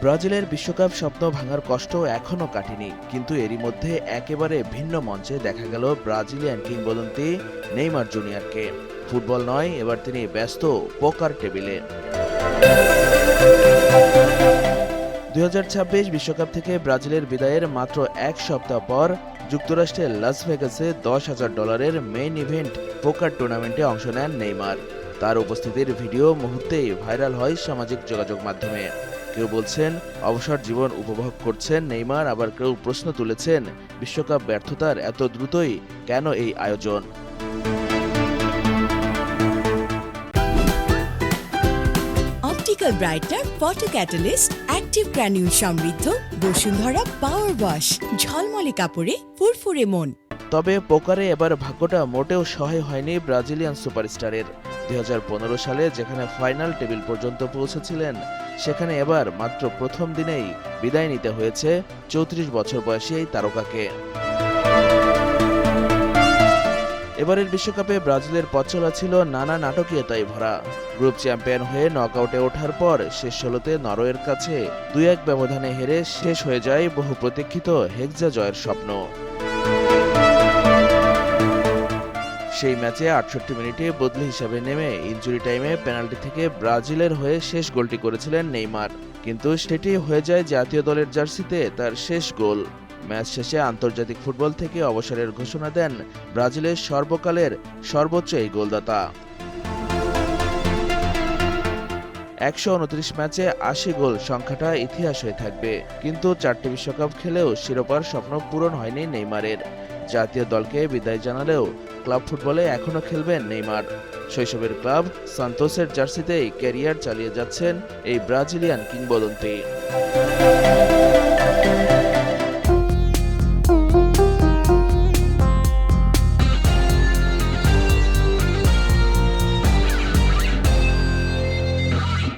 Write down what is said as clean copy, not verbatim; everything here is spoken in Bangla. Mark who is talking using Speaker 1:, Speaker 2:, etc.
Speaker 1: ব্রাজিলের বিশ্বকাপ স্বপ্ন ভাঙার কষ্ট এখনও কাটেনি, কিন্তু এরই মধ্যে একেবারে ভিন্ন মঞ্চে দেখা গেল ব্রাজিলিয়ান কিংবদন্তি নেইমার জুনিয়রকে। ফুটবল নয়, এবার তিনি ব্যস্ত পোকার টেবিলে। 2026 বিশ্বকাপ থেকে ব্রাজিলের বিদায়ের মাত্র এক সপ্তাহ পর যুক্তরাষ্ট্রের লাস ভেগাসে $10,000 মেইন ইভেন্ট পোকার টুর্নামেন্টে অংশ নেন নেইমার। তার উপস্থিতির ভিডিও মুহূর্তেই ভাইরাল হয় সামাজিক যোগাযোগ মাধ্যমে। কেউ বলছেন অবসর জীবন উপভোগ করছেন নেইমার, আবার কেউ প্রশ্ন তুলেছেন বিশ্বকাপ ব্যর্থতার এত দ্রুতই কেন এই আয়োজন।
Speaker 2: Optical brighter photo catalyst active granule সমৃদ্ধ বসুন্ধরা পাওয়ার ওয়াশ, ঝলমলে কাপড়ে ফুরফুরে মন।
Speaker 1: তবে পোকারে এবার ভাগ্যটা মোটেও সহায় হয়নি ব্রাজিলিয়ান সুপারস্টারের। 2015 সালে যেখানে ফাইনাল টেবিল পর্যন্ত পৌঁছেছিলেন, সেখানে এবার মাত্র প্রথম দিনেই বিদায় নিতে হয়েছে 34 বছর বয়সী এই তারকাকে। এবারের বিশ্বকাপে ব্রাজিলের পথ চলা ছিল নানা নাটকীয়তায় ভরা। গ্রুপ চ্যাম্পিয়ন হয়ে নকআউটে ওঠার পর শেষ 16তে নরওয়ের কাছে 2-1 ব্যবধানে হেরে শেষ হয়ে যায় বহু প্রতীক্ষিত হেক্সা জয়ের স্বপ্ন। সেই ম্যাচে 68 মিনিটে বদলি হিসাবে নেমে ইনজুরি টাইমে পেনাল্টি থেকে ব্রাজিলের হয়ে শেষ গোলটি করেছিলেন নেইমার, কিন্তু সেটি হয়ে যায় জাতীয় দলের জার্সিতে তার শেষ গোল। ম্যাচ শেষে আন্তর্জাতিক ফুটবল থেকে অবসরের ঘোষণা দেন ব্রাজিলের সর্বকালের সর্বোচ্চ এই গোলদাতা। 129 ম্যাচে 80 গোল সংখ্যাটা ইতিহাস হয়ে থাকবে, কিন্তু 4টি বিশ্বকাপ খেলেও শিরোপার স্বপ্ন পূরণ হয়নি নেইমারের। জাতীয় দলকে বিদায় জানালেও ক্লাব ফুটবলে এখনও খেলবেন নেইমার। শৈশবের ক্লাব সান্তোসের জার্সিতেই ক্যারিয়ার চালিয়ে যাচ্ছেন এই ব্রাজিলিয়ান কিংবদন্তি।